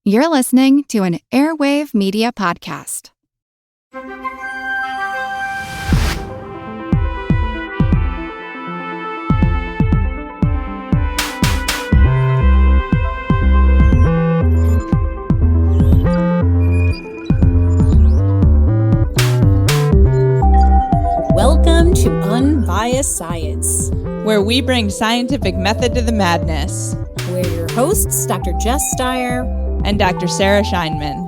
You're listening to an Airwave Media Podcast. Welcome to Unbiased Science, where we bring scientific method to the madness. We're your hosts, Dr. Jess Steier and Dr. Sarah Scheinman.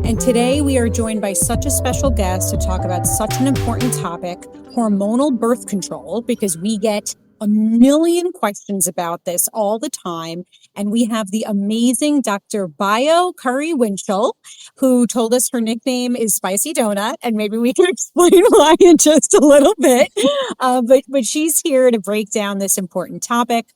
And today we are joined by such a special guest to talk about such an important topic, hormonal birth control, because we get a million questions about this all the time. And we have the amazing Dr. Bayo Curry-Winchell, who told us her nickname is Spicy Donut, and maybe we can explain why in just a little bit. But she's here to break down this important topic.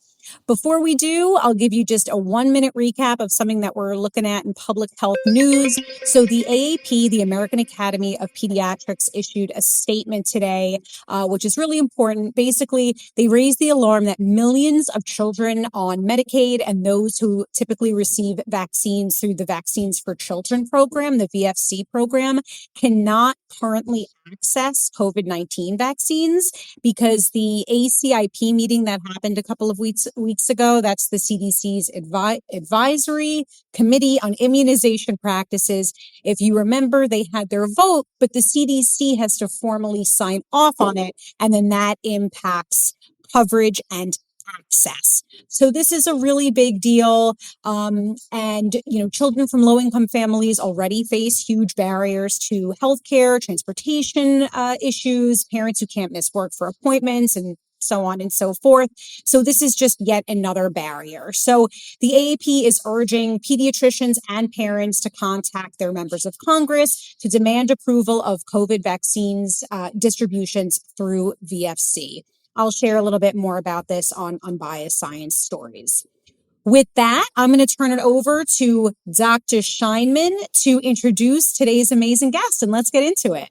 Before we do, I'll give you just a 1-minute recap of something that we're looking at in public health news. So the AAP, the American Academy of Pediatrics, issued a statement today, which is really important. Basically, they raised the alarm that millions of children on Medicaid and those who typically receive vaccines through the Vaccines for Children program, the VFC program, cannot currently access COVID-19 vaccines because the ACIP meeting that happened a couple of weeks ago, that's the CDC's Advisory Committee on Immunization Practices. If you remember, they had their vote, but the CDC has to formally sign off on it, and then that impacts coverage and access. So this is a really big deal. Children from low-income families already face huge barriers to healthcare, transportation issues, parents who can't miss work for appointments, and so on and so forth. So this is just yet another barrier. So the AAP is urging pediatricians and parents to contact their members of Congress to demand approval of COVID vaccines distributions through VFC. I'll share a little bit more about this on Unbiased Science Stories. With that, I'm going to turn it over to Dr. Scheinman to introduce today's amazing guest, and let's get into it.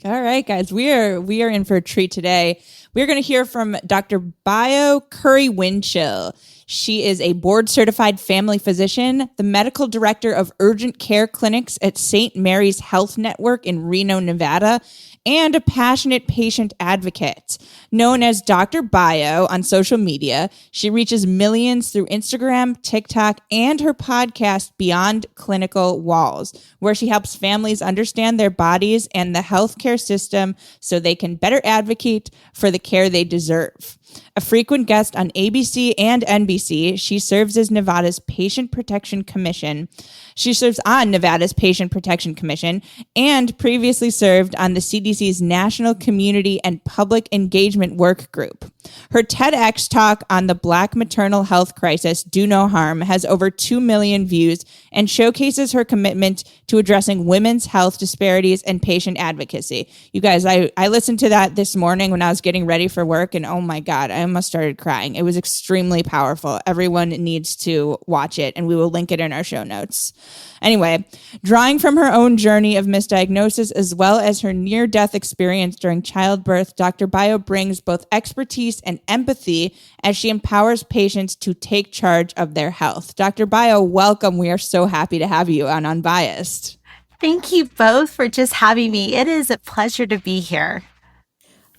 All right, guys, we are in for a treat today. We're going to hear from Dr. Bayo Curry-Winchell. She is a board-certified family physician, the medical director of urgent care clinics at St. Mary's Health Network in Reno, Nevada, and a passionate patient advocate. Known as Dr. Bayo on social media, she reaches millions through Instagram, TikTok, and her podcast, Beyond Clinical Walls, where she helps families understand their bodies and the healthcare system so they can better advocate for the care they deserve. A frequent guest on ABC and NBC, she serves as Nevada's Patient Protection Commission. She serves on Nevada's Patient Protection Commission and previously served on the CDC's National Community and Public Engagement Work Group. Her TEDx talk on the Black maternal health crisis, Do No Harm, has over 2 million views and showcases her commitment to addressing women's health disparities and patient advocacy. You guys, I listened to that this morning when I was getting ready for work, and oh my God, I almost started crying. It was extremely powerful. Everyone needs to watch it, and we will link it in our show notes. Anyway, drawing from her own journey of misdiagnosis as well as her near-death experience during childbirth, Dr. Bayo brings both expertise and empathy as she empowers patients to take charge of their health. Dr. Bayo, welcome. We are so happy to have you on Unbiased. Thank you both for just having me. It is a pleasure to be here.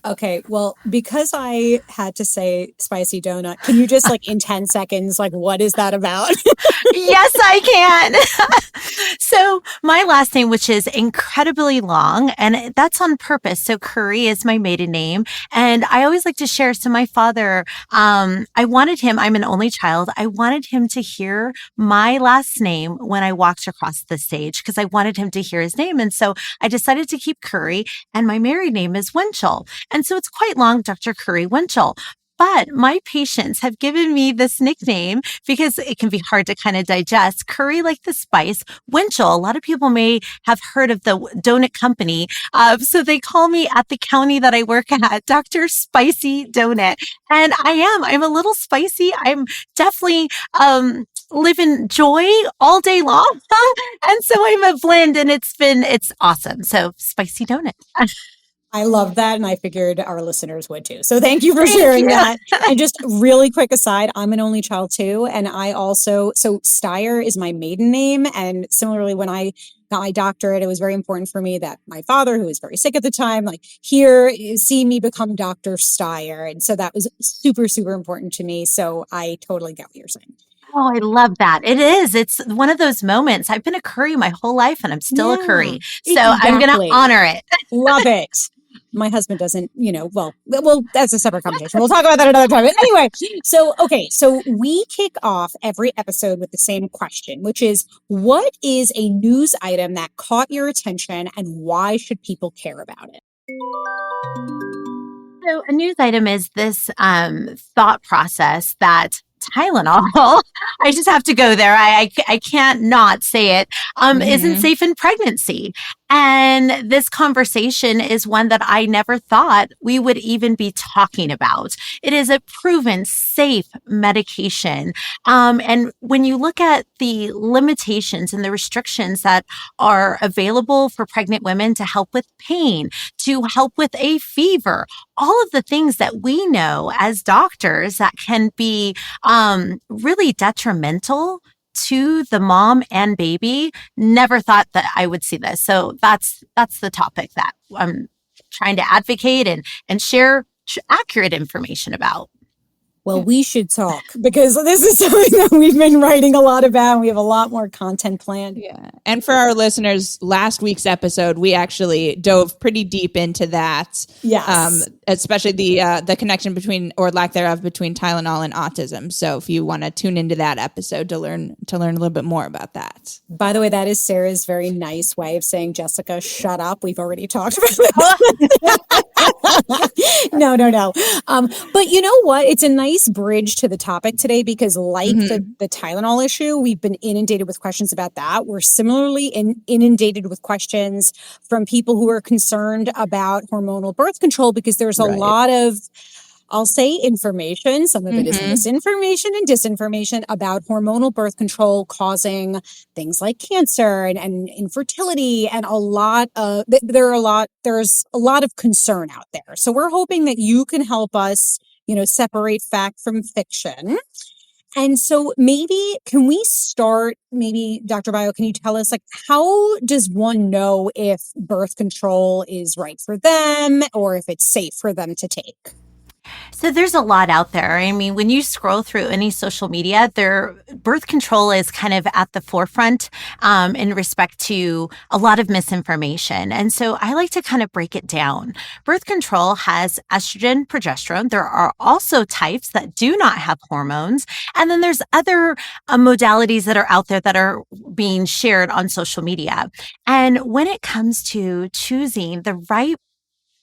Okay, well, because I had to say spicy donut, can you just in 10 seconds, what is that about? Yes, I can. So my last name, which is incredibly long, and that's on purpose. So Curry is my maiden name. And I always like to share. So my father, I wanted him, I'm an only child. I wanted him to hear my last name when I walked across the stage because I wanted him to hear his name. And so I decided to keep Curry, and my married name is Winchell. And so it's quite long, Dr. Curry-Winchell. But my patients have given me this nickname because it can be hard to kind of digest. Curry like the spice, Winchell. A lot of people may have heard of the donut company. So they call me at the county that I work at, Dr. Spicy Donut. And I'm a little spicy. I'm definitely, live in joy all day long. And so I'm a blend, and it's awesome. So Spicy Donut. I love that. And I figured our listeners would too. So thank you for sharing that. And just really quick aside, I'm an only child too. And so Steier is my maiden name. And similarly, when I got my doctorate, it was very important for me that my father, who was very sick at the time, see me become Dr. Steier. And so that was super, super important to me. So I totally get what you're saying. Oh, I love that. It is. It's one of those moments. I've been a Curry my whole life and I'm still a Curry. So I'm going to honor it. Love it. My husband doesn't, well, that's a separate conversation. We'll talk about that another time. But anyway, so we kick off every episode with the same question, which is, what is a news item that caught your attention and why should people care about it? So a news item is this thought process that Tylenol, I just have to go there. I can't not say it, isn't safe in pregnancy. And this conversation is one that I never thought we would even be talking about. It is a proven safe medication. And when you look at the limitations and the restrictions that are available for pregnant women to help with pain, to help with a fever, all of the things that we know as doctors that can be really detrimental to the mom and baby, never thought that I would see this. So that's the topic that I'm trying to advocate and share accurate information about. Well, we should talk because this is something that we've been writing a lot about. And we have a lot more content planned. Yeah. And for our listeners, last week's episode, we actually dove pretty deep into that. Yes. Especially the connection between, or lack thereof, between Tylenol and autism. So if you want to tune into that episode to learn a little bit more about that. By the way, that is Sarah's very nice way of saying, Jessica, shut up. We've already talked about this. No. But you know what? It's a nice bridge to the topic today because the Tylenol issue, we've been inundated with questions about that. We're similarly inundated with questions from people who are concerned about hormonal birth control because there's a lot of, I'll say, information. Some of it is misinformation and disinformation about hormonal birth control causing things like cancer and infertility, and there's a lot of concern out there. So we're hoping that you can help us, separate fact from fiction. And so can we start, Dr. Bayo, can you tell us, how does one know if birth control is right for them or if it's safe for them to take? So there's a lot out there. I mean, when you scroll through any social media, birth control is kind of at the forefront in respect to a lot of misinformation. And so I like to kind of break it down. Birth control has estrogen, progesterone. There are also types that do not have hormones. And then there's other modalities that are out there that are being shared on social media. And when it comes to choosing the right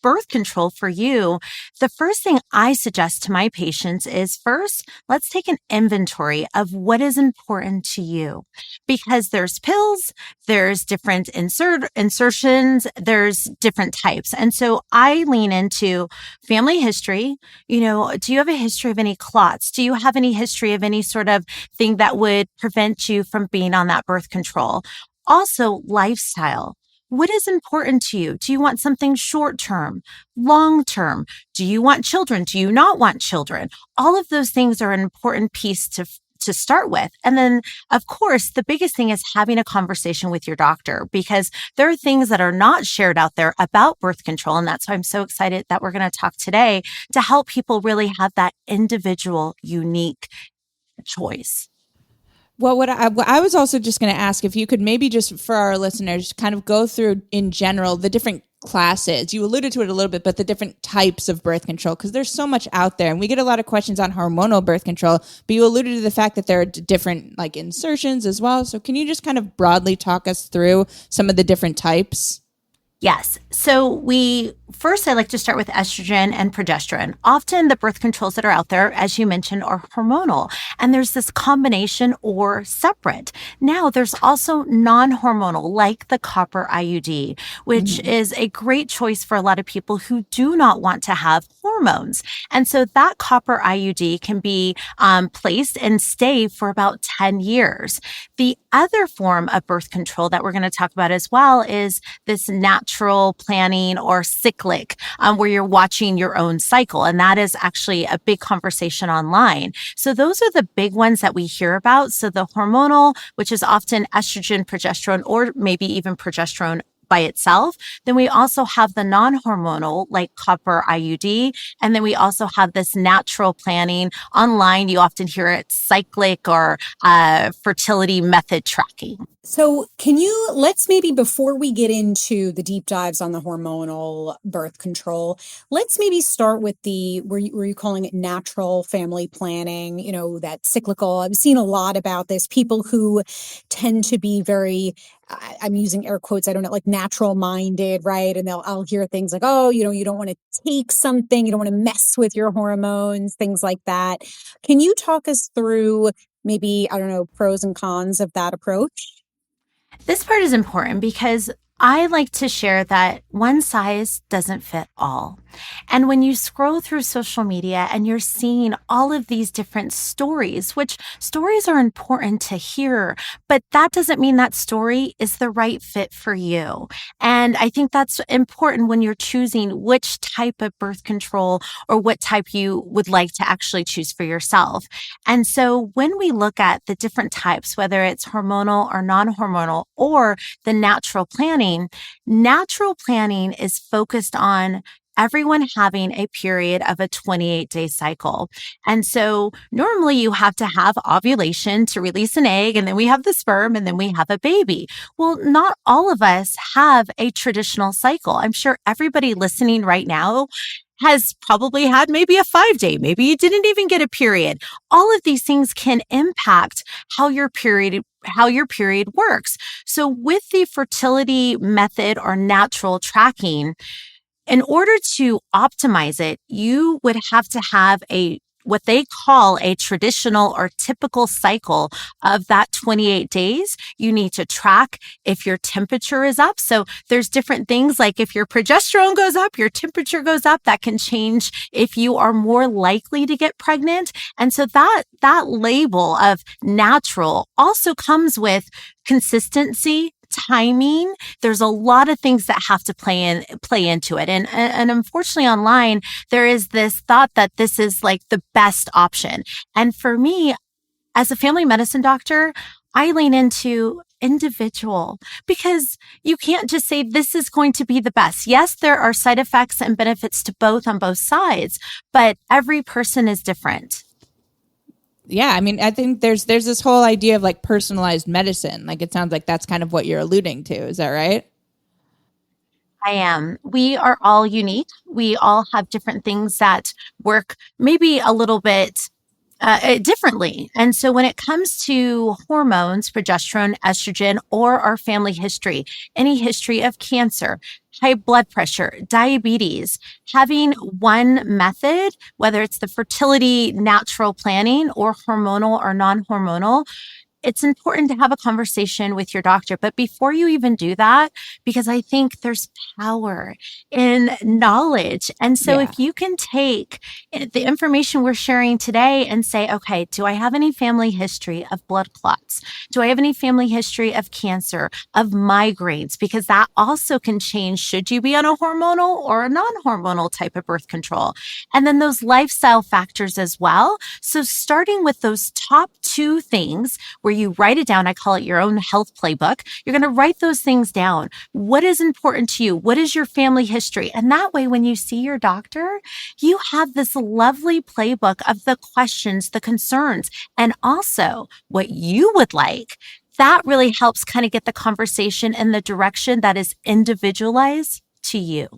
birth control for you, the first thing I suggest to my patients is first, let's take an inventory of what is important to you, because there's pills, there's different insertions, there's different types. And so I lean into family history. Do you have a history of any clots? Do you have any history of any sort of thing that would prevent you from being on that birth control? Also, lifestyle. What is important to you? Do you want something short-term, long-term? Do you want children? Do you not want children? All of those things are an important piece to start with. And then, of course, the biggest thing is having a conversation with your doctor, because there are things that are not shared out there about birth control. And that's why I'm so excited that we're going to talk today to help people really have that individual, unique choice. Well, what I was also just going to ask if you could maybe just for our listeners kind of go through in general the different classes. You alluded to it a little bit, but the different types of birth control, because there's so much out there, and we get a lot of questions on hormonal birth control. But you alluded to the fact that there are different insertions as well. So can you just kind of broadly talk us through some of the different types? Yes. So I like to start with estrogen and progesterone. Often the birth controls that are out there, as you mentioned, are hormonal, and there's this combination or separate. Now there's also non-hormonal, like the copper IUD, which is a great choice for a lot of people who do not want to have hormones. And so that copper IUD can be placed and stay for about 10 years. The other form of birth control that we're going to talk about as well is this natural planning or cyclical cyclic, where you're watching your own cycle. And that is actually a big conversation online. So those are the big ones that we hear about. So the hormonal, which is often estrogen, progesterone, or maybe even progesterone by itself. Then we also have the non-hormonal, like copper IUD. And then we also have this natural planning. Online, you often hear it cyclic or fertility method tracking. So let's maybe, before we get into the deep dives on the hormonal birth control, let's maybe start with were you calling it natural family planning, that cyclical. I've seen a lot about this, people who tend to be very, I'm using air quotes, I don't know, like natural minded, right? And I'll hear things like, oh, you don't want to take something, you don't want to mess with your hormones, things like that. Can you talk us through maybe, I don't know, pros and cons of that approach? This part is important because I like to share that one size doesn't fit all. And when you scroll through social media and you're seeing all of these different stories, which stories are important to hear, but that doesn't mean that story is the right fit for you. And I think that's important when you're choosing which type of birth control or what type you would like to actually choose for yourself. And so when we look at the different types, whether it's hormonal or non-hormonal or the natural planning is focused on everyone having a period of a 28-day cycle. And so normally you have to have ovulation to release an egg, and then we have the sperm, and then we have a baby. Well, not all of us have a traditional cycle. I'm sure everybody listening right now has probably had maybe a 5-day, maybe you didn't even get a period. All of these things can impact how your period works. So with the fertility method or natural tracking, in order to optimize it, you would have to have what they call a traditional or typical cycle of that 28 days. You need to track if your temperature is up. So there's different things like if your progesterone goes up, your temperature goes up, that can change if you are more likely to get pregnant. And so that label of natural also comes with consistency, timing. There's a lot of things that have to play into it. And unfortunately online, there is this thought that this is like the best option. And for me, as a family medicine doctor, I lean into individual, because you can't just say this is going to be the best. Yes, there are side effects and benefits to both on both sides, but every person is different. Yeah, I mean, I think there's this whole idea of like personalized medicine. Like it sounds like that's kind of what you're alluding to. Is that right? I am. We are all unique. We all have different things that work maybe a little bit differently. And so when it comes to hormones, progesterone, estrogen, or our family history, any history of cancer, high blood pressure, diabetes, having one method, whether it's the fertility natural planning or hormonal or non-hormonal, it's important to have a conversation with your doctor. But before you even do that, because I think there's power in knowledge. And so if you can take the information we're sharing today and say, okay, do I have any family history of blood clots? Do I have any family history of cancer, of migraines? Because that also can change should you be on a hormonal or a non-hormonal type of birth control. And then those lifestyle factors as well. So starting with those top two things, where you write it down. I call it your own health playbook. You're going to write those things down. What is important to you? What is your family history? And that way, when you see your doctor, you have this lovely playbook of the questions, the concerns, and also what you would like. That really helps kind of get the conversation in the direction that is individualized to you.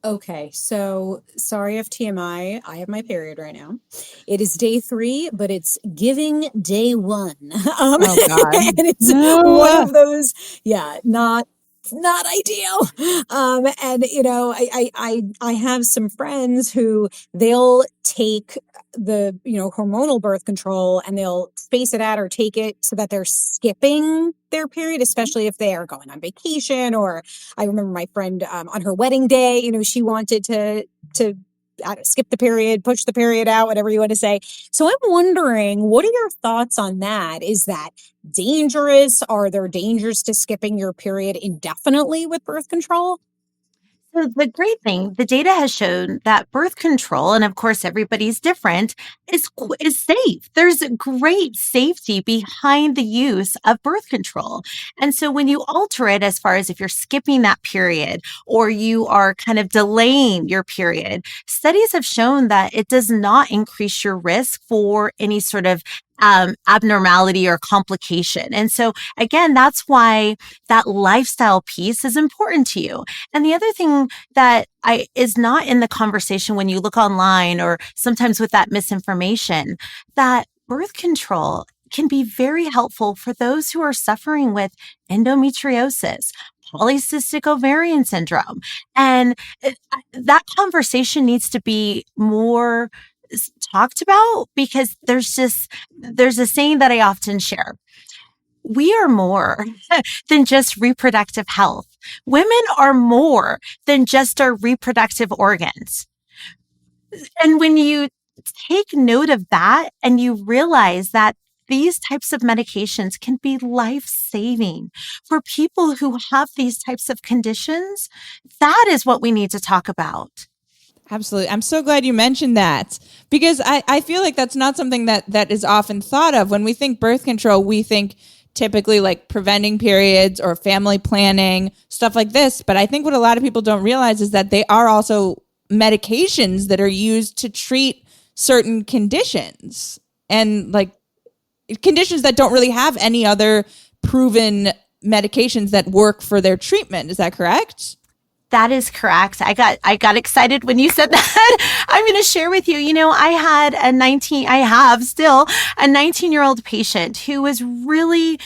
Okay, so sorry if TMI, I have my period right now. It is day 3, but it's giving day 1. Oh God. And it's one of those, not ideal. And I have some friends who they'll take the, hormonal birth control and they'll space it out or take it so that they're skipping their period, especially if they are going on vacation. Or I remember my friend on her wedding day, she wanted to skip the period, push the period out, whatever you want to say. So I'm wondering, what are your thoughts on that? Is that dangerous? Are there dangers to skipping your period indefinitely with birth control? So the great thing, the data has shown that birth control, and of course everybody's different, is safe. There's great safety behind the use of birth control. And so when you alter it, as far as if you're skipping that period or you are kind of delaying your period, studies have shown that it does not increase your risk for any sort of abnormality or complication. And so again, that's why that lifestyle piece is important to you. And the other thing that is not in the conversation when you look online or sometimes with that misinformation, that birth control can be very helpful for those who are suffering with endometriosis, polycystic ovarian syndrome. And that conversation needs to be more talked about, because there's a saying that I often share. We are more than just reproductive health. Women are more than just our reproductive organs. And when you take note of that and you realize that these types of medications can be life-saving for people who have these types of conditions, that is what we need to talk about. Absolutely. I'm so glad you mentioned that, because I feel like that's not something that is often thought of. When we think birth control, we think typically like preventing periods or family planning, stuff like this. But I think what a lot of people don't realize is that they are also medications that are used to treat certain conditions, and like conditions that don't really have any other proven medications that work for their treatment. Is that correct? That is correct. I got excited when you said that. I'm going to share with you, I have still a 19-year-old patient who was really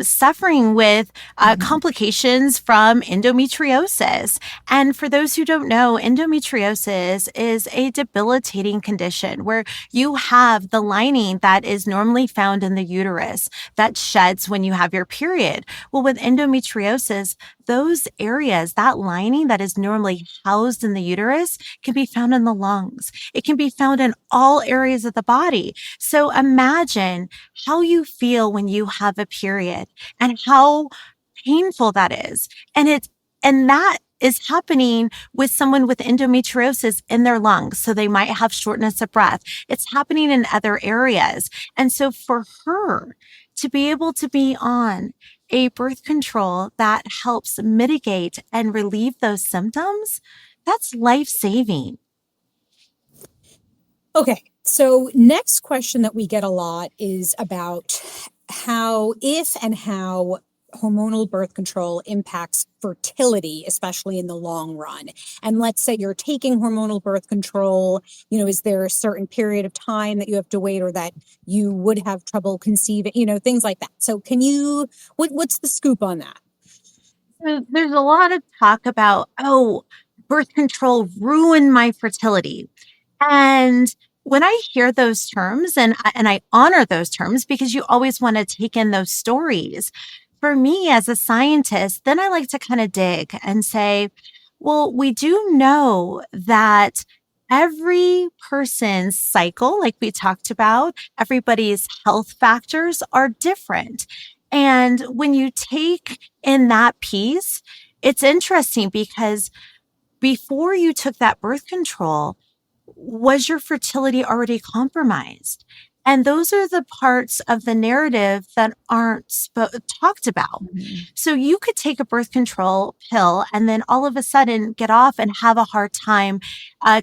suffering with complications from endometriosis. And for those who don't know, endometriosis is a debilitating condition where you have the lining that is normally found in the uterus that sheds when you have your period. Well, with endometriosis, those areas, that lining that is normally housed in the uterus, can be found in the lungs. It can be found in all areas of the body. So imagine how you feel when you have a period and how painful that is. And that is happening with someone with endometriosis in their lungs. So they might have shortness of breath. It's happening in other areas. And so for her to be able to be on a birth control that helps mitigate and relieve those symptoms, that's life-saving. Okay. So next question that we get a lot is about how hormonal birth control impacts fertility, especially in the long run. And let's say you're taking hormonal birth control, is there a certain period of time that you have to wait or that you would have trouble conceiving, things like that. So what's the scoop on that? So there's a lot of talk about, birth control ruined my fertility. And when I hear those terms, and I honor those terms because you always want to take in those stories, for me as a scientist, then I like to kind of dig and say, well, we do know that every person's cycle, like we talked about, everybody's health factors are different. And when you take in that piece, it's interesting because before you took that birth control, was your fertility already compromised? And those are the parts of the narrative that aren't talked about. Mm-hmm. So you could take a birth control pill and then all of a sudden get off and have a hard time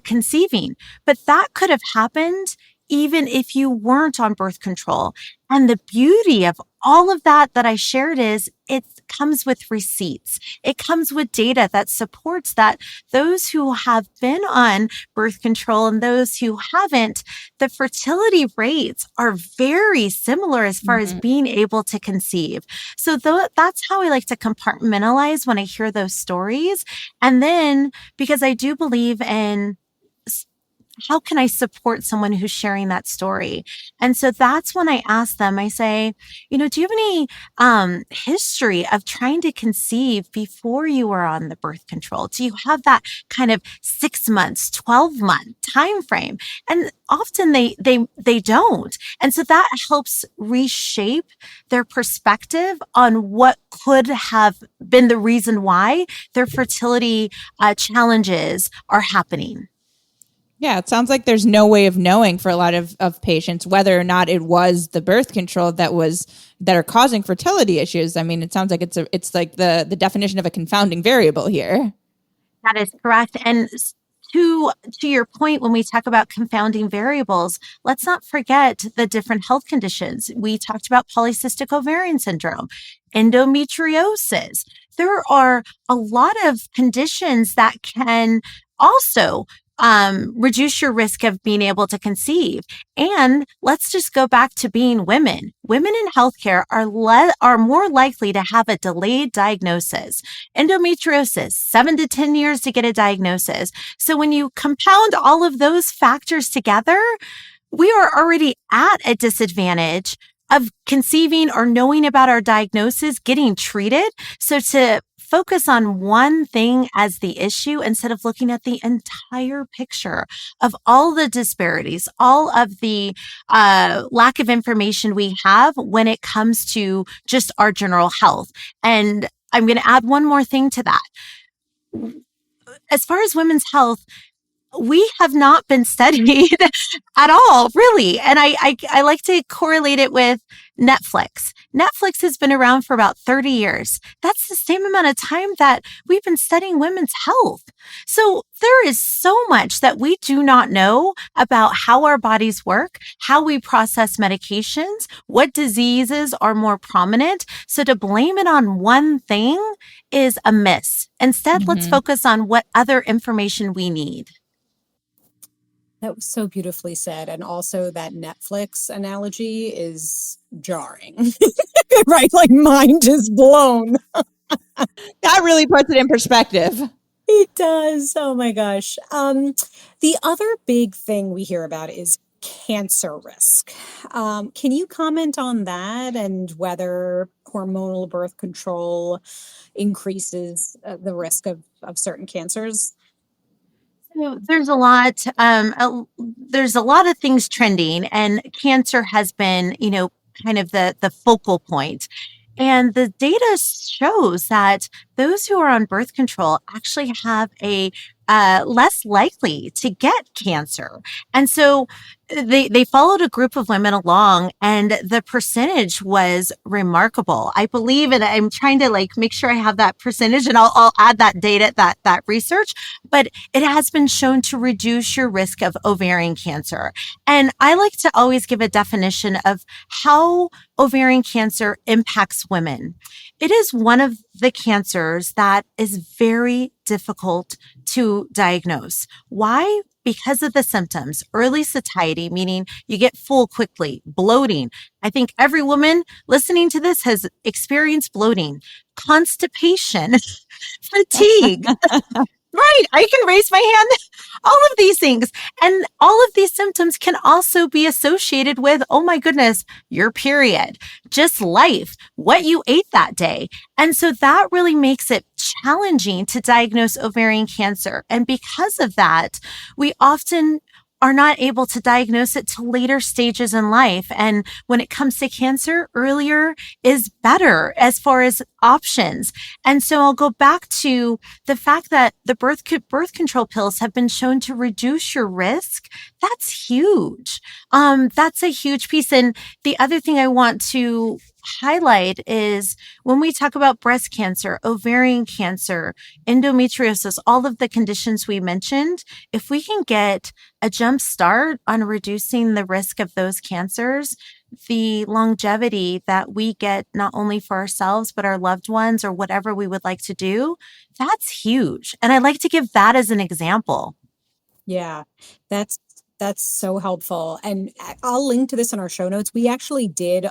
conceiving. But that could have happened even if you weren't on birth control. And the beauty of all of that I shared is it comes with receipts. It comes with data that supports that those who have been on birth control and those who haven't, the fertility rates are very similar as far as being able to conceive. So that's how I like to compartmentalize when I hear those stories. And then because I do believe in how can I support someone who's sharing that story? And so that's when I ask them, I say, do you have any history of trying to conceive before you were on the birth control? Do you have that kind of 6 months, 12-month time frame? And often they don't. And so that helps reshape their perspective on what could have been the reason why their fertility challenges are happening. Yeah, it sounds like there's no way of knowing for a lot of patients whether or not it was the birth control that are causing fertility issues. I mean, it sounds like it's like the definition of a confounding variable here. That is correct. And to your point, when we talk about confounding variables, let's not forget the different health conditions. We talked about polycystic ovarian syndrome, endometriosis. There are a lot of conditions that can also reduce your risk of being able to conceive. And let's just go back to being women. Women in healthcare are more likely to have a delayed diagnosis. Endometriosis, 7 to 10 years to get a diagnosis. So when you compound all of those factors together, we are already at a disadvantage of conceiving or knowing about our diagnosis, getting treated. So to focus on one thing as the issue instead of looking at the entire picture of all the disparities, all of the lack of information we have when it comes to just our general health. And I'm going to add one more thing to that. As far as women's health, we have not been studied at all, really. And I like to correlate it with Netflix. Netflix has been around for about 30 years. That's the same amount of time that we've been studying women's health. So there is so much that we do not know about how our bodies work, how we process medications, what diseases are more prominent. So to blame it on one thing is a miss. Instead, let's focus on what other information we need. That was so beautifully said. And also that Netflix analogy is jarring, right? Like mind is blown. That really puts it in perspective. It does. Oh my gosh. The other big thing we hear about is cancer risk. Can you comment on that and whether hormonal birth control increases the risk of certain cancers? So there's a lot of things trending, and cancer has been, kind of the focal point. And the data shows that those who are on birth control actually have a less likely to get cancer. And so they followed a group of women along, and the percentage was remarkable. I believe, and I'm trying to make sure I have that percentage, and I'll add that data, that research, but it has been shown to reduce your risk of ovarian cancer. And I like to always give a definition of how ovarian cancer impacts women. It is one of the cancers that is very difficult to diagnose. Why? Because of the symptoms. Early satiety, meaning you get full quickly. Bloating. I think every woman listening to this has experienced bloating. Constipation. Fatigue. Right. I can raise my hand. All of these things. And all of these symptoms can also be associated with, oh my goodness, your period, just life, what you ate that day. And so that really makes it challenging to diagnose ovarian cancer. And because of that, we often are not able to diagnose it till later stages in life. And when it comes to cancer, earlier is better as far as options. And so I'll go back to the fact that the birth control pills have been shown to reduce your risk. That's huge. That's a huge piece. And the other thing I want to highlight is when we talk about breast cancer, ovarian cancer, endometriosis, all of the conditions we mentioned, if we can get a jump start on reducing the risk of those cancers, the longevity that we get not only for ourselves, but our loved ones or whatever we would like to do, that's huge. And I like to give that as an example. Yeah, that's so helpful. And I'll link to this in our show notes. We actually did,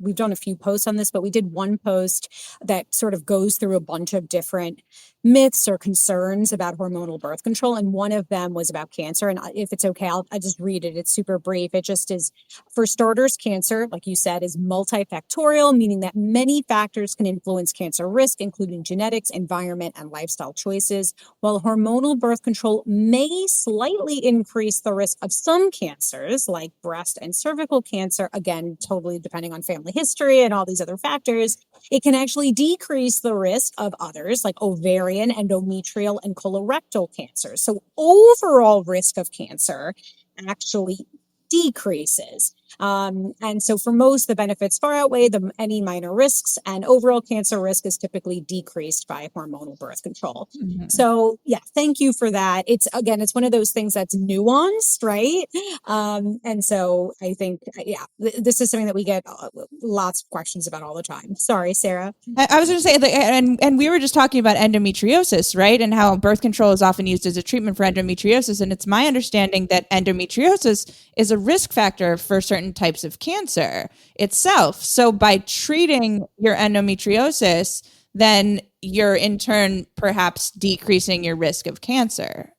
we've done a few posts on this, but we did one post that sort of goes through a bunch of different myths or concerns about hormonal birth control. And one of them was about cancer. And if it's okay, I'll just read it. It's super brief. It just is, for starters, cancer, like you said, is multifactorial, meaning that many factors can influence cancer risk, including genetics, environment, and lifestyle choices. While hormonal birth control may slightly increase the risk of some cancers, like breast and cervical cancer, again, totally depending on family history and all these other factors, it can actually decrease the risk of others like ovarian, endometrial, and colorectal cancers. So overall risk of cancer actually decreases. And so for most, the benefits far outweigh any minor risks, and overall cancer risk is typically decreased by hormonal birth control. Mhm. So yeah, thank you for that. It's one of those things that's nuanced, right? And so I think, this is something that we get lots of questions about all the time. Sorry, Sarah. I was going to say, and we were just talking about endometriosis, right? And how birth control is often used as a treatment for endometriosis. And it's my understanding that endometriosis is a risk factor for certain types of cancer itself. So by treating your endometriosis, then you're in turn perhaps decreasing your risk of cancer.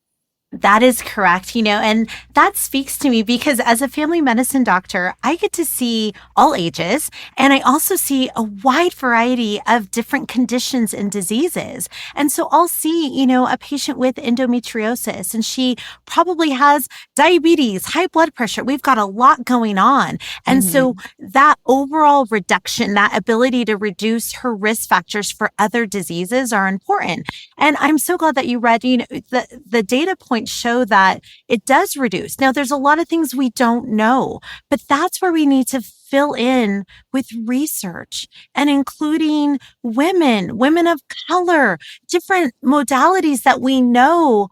That is correct, and that speaks to me because as a family medicine doctor, I get to see all ages, and I also see a wide variety of different conditions and diseases. And so I'll see, a patient with endometriosis, and she probably has diabetes, high blood pressure. We've got a lot going on. And so that overall reduction, that ability to reduce her risk factors for other diseases are important. And I'm so glad that you read, the data points show that it does reduce. Now, there's a lot of things we don't know, but that's where we need to fill in with research and including women of color, different modalities that we know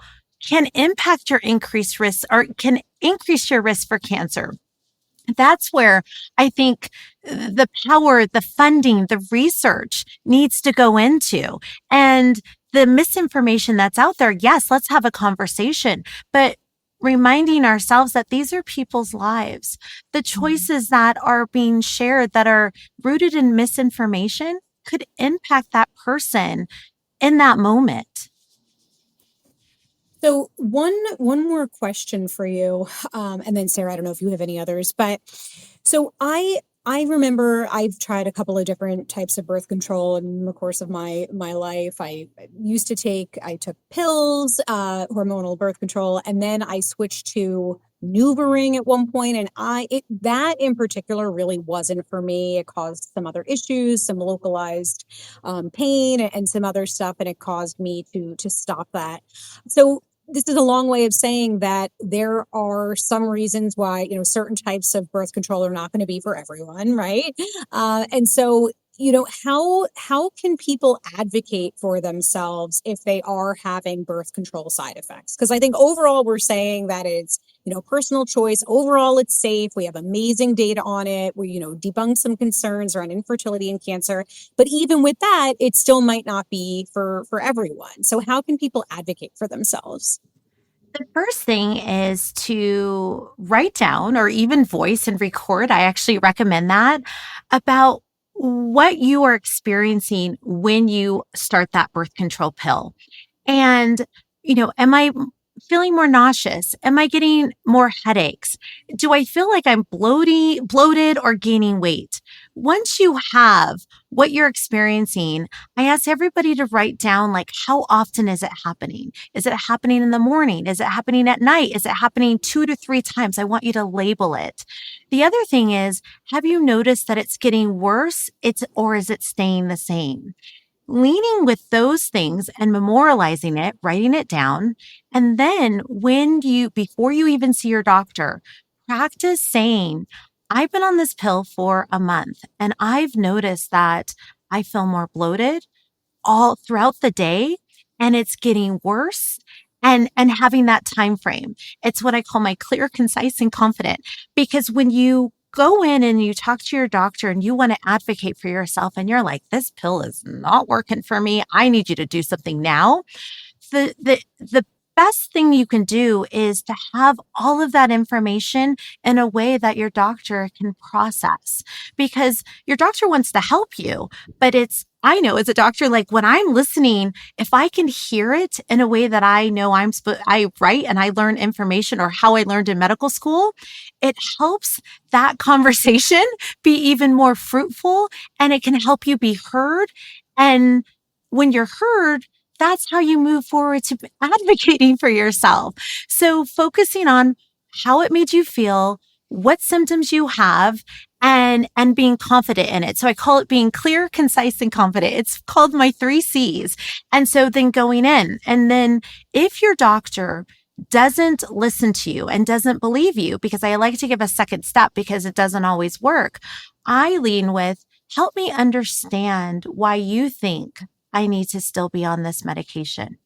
can impact your increased risk or can increase your risk for cancer. That's where I think the power, the funding, the research needs to go into. And the misinformation that's out there, yes, let's have a conversation, but reminding ourselves that these are people's lives. The choices that are being shared that are rooted in misinformation could impact that person in that moment. So one more question for you, and then Sarah, I don't know if you have any others, but so I remember I've tried a couple of different types of birth control in the course of my life. I took pills, hormonal birth control, and then I switched to NuvaRing at one point, and that in particular really wasn't for me. It caused some other issues, some localized pain, and some other stuff, and it caused me to stop that. So this is a long way of saying that there are some reasons why, certain types of birth control are not going to be for everyone, right? And so, how can people advocate for themselves if they are having birth control side effects? Because I think overall we're saying that it's, personal choice. Overall, it's safe. We have amazing data on it. We, debunk some concerns around infertility and cancer. But even with that, it still might not be for everyone. So how can people advocate for themselves? The first thing is to write down or even voice and record. I actually recommend that about what you are experiencing when you start that birth control pill. And, am I feeling more nauseous? Am I getting more headaches? Do I feel like I'm bloated or gaining weight? Once you have what you're experiencing, I ask everybody to write down, like, how often is it happening? Is it happening in the morning? Is it happening at night? Is it happening 2 to 3 times? I want you to label it. The other thing is, have you noticed that it's getting worse? Or is it staying the same? Leaning with those things and memorializing it, writing it down. And then before you even see your doctor, practice saying, I've been on this pill for a month and I've noticed that I feel more bloated all throughout the day and it's getting worse. And having that time frame. It's what I call my clear, concise, and confident. Because when you go in and you talk to your doctor and you want to advocate for yourself and you're like, this pill is not working for me, I need you to do something now. The best thing you can do is to have all of that information in a way that your doctor can process, because your doctor wants to help you, but it's I know as a doctor, like when I'm listening, if I can hear it in a way that I know I write and I learn information, or how I learned in medical school, it helps that conversation be even more fruitful, and it can help you be heard. And when you're heard, that's how you move forward to advocating for yourself. So focusing on how it made you feel, what symptoms you have, and being confident in it. So I call it being clear, concise, and confident. It's called my 3 C's. And so then going in, and then if your doctor doesn't listen to you and doesn't believe you, because I like to give a second step because it doesn't always work, I lean with, help me understand why you think I need to still be on this medication.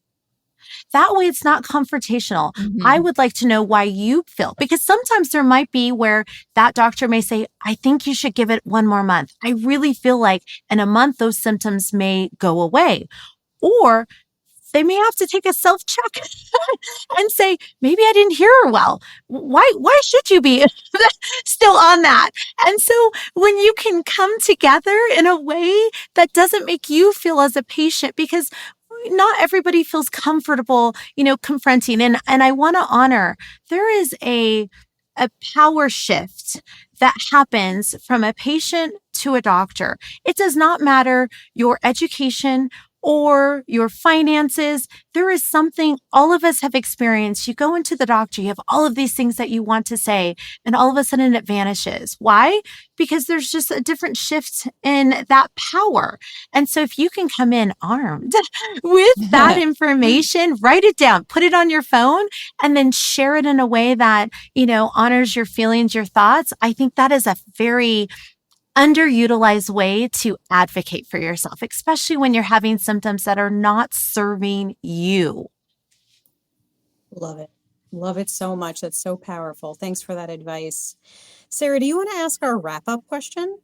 That way it's not confrontational. I would like to know why you feel, because sometimes there might be where that doctor may say, I think you should give it 1 more month. I really feel like in a month, those symptoms may go away. Or they may have to take a self-check and say, maybe I didn't hear her well. Why should you be still on that? And so when you can come together in a way that doesn't make you feel as a patient, because not everybody feels comfortable, confronting. And I want to honor, there is a power shift that happens from a patient to a doctor. It does not matter your education or your finances. There is something all of us have experienced. You go into the doctor, you have all of these things that you want to say, and all of a sudden it vanishes. Why? Because there's just a different shift in that power. And so if you can come in armed with that information, write it down, put it on your phone, and then share it in a way that, honors your feelings, your thoughts. I think that is a very underutilized way to advocate for yourself, especially when you're having symptoms that are not serving you. Love it. Love it so much. That's so powerful. Thanks for that advice. Sarah, do you want to ask our wrap-up question?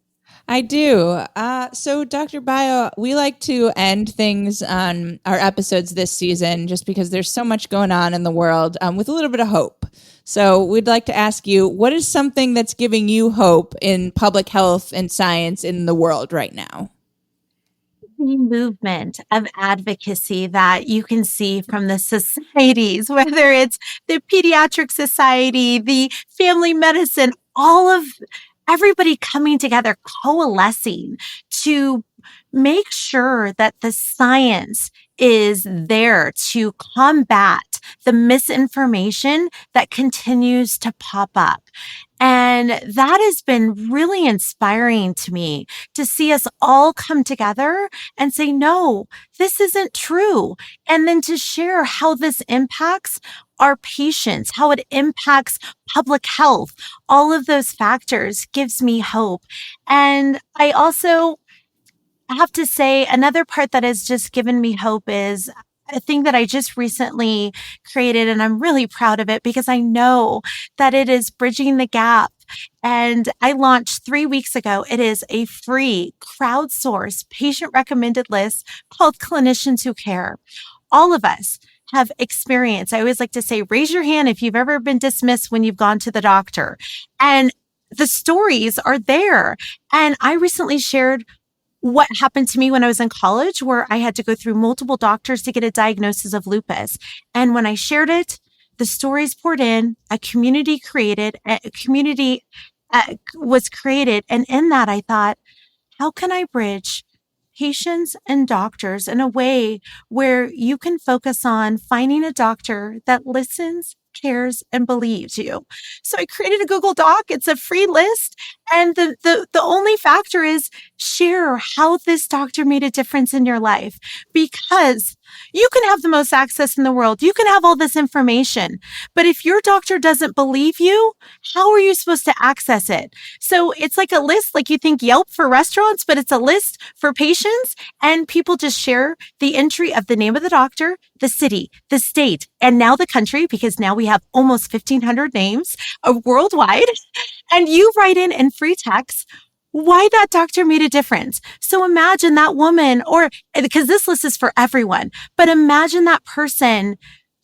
I do. So Dr. Bayo, we like to end things on our episodes this season just because there's so much going on in the world with a little bit of hope. So we'd like to ask you, what is something that's giving you hope in public health and science in the world right now? The movement of advocacy that you can see from the societies, whether it's the Pediatric Society, the Family Medicine, all of everybody coming together, coalescing to make sure that the science is there to combat the misinformation that continues to pop up. And that has been really inspiring to me to see us all come together and say, no, this isn't true. And then to share how this impacts our patients, how it impacts public health. All of those factors gives me hope. And I also have to say, another part that has just given me hope is a thing that I just recently created, and I'm really proud of it because I know that it is bridging the gap. And I launched 3 weeks ago. It is a free crowdsourced patient recommended list called Clinicians Who Care. All of us have experience. I always like to say, raise your hand if you've ever been dismissed when you've gone to the doctor. And the stories are there. And I recently shared what happened to me when I was in college, where I had to go through multiple doctors to get a diagnosis of lupus. And when I shared it, the stories poured in, a community was created. And in that, I thought, how can I bridge patients and doctors in a way where you can focus on finding a doctor that listens, cares, and believes you? So I created a Google Doc. It's a free list. And the only factor is share how this doctor made a difference in your life, because you can have the most access in the world. You can have all this information, but if your doctor doesn't believe you, how are you supposed to access it? So it's like a list, like you think Yelp for restaurants, but it's a list for patients, and people just share the entry of the name of the doctor, the city, the state, and now the country, because now we have almost 1,500 names worldwide. And you write in free text why that doctor made a difference. So imagine that woman, or because this list is for everyone, but imagine that person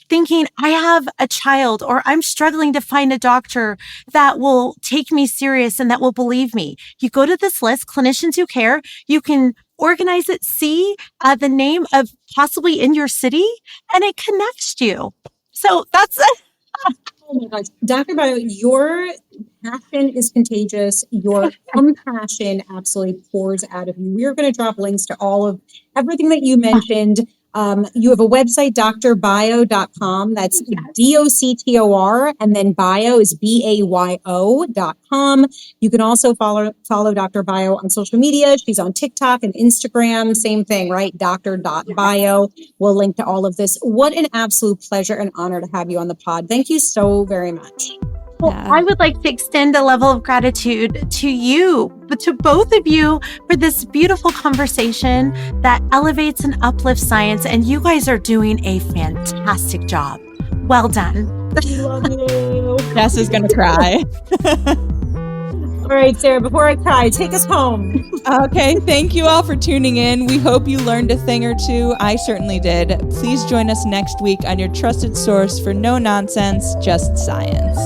thinking, I have a child, or I'm struggling to find a doctor that will take me serious and that will believe me. You go to this list, Clinicians Who Care. You can organize it, see the name of possibly in your city, and it connects you. So that's Oh my gosh. Dr. Bayo, your passion is contagious. Your compassion absolutely pours out of you. We are going to drop links to all of everything that you mentioned. You have a website, drbio.com. That's DOCTOR, and then bio is BAYO.com. You can also follow Dr. Bayo on social media. She's on TikTok and Instagram. Same thing, right? Dr.Bayo. We'll link to all of this. What an absolute pleasure and honor to have you on the pod. Thank you so very much. Well, I would like to extend a level of gratitude to you, but to both of you for this beautiful conversation that elevates and uplifts science. And you guys are doing a fantastic job. Well done. Love you. Jess is going to cry. All right, Sarah, before I cry, take us home. Okay, thank you all for tuning in. We hope you learned a thing or two. I certainly did. Please join us next week on your trusted source for no nonsense, just science.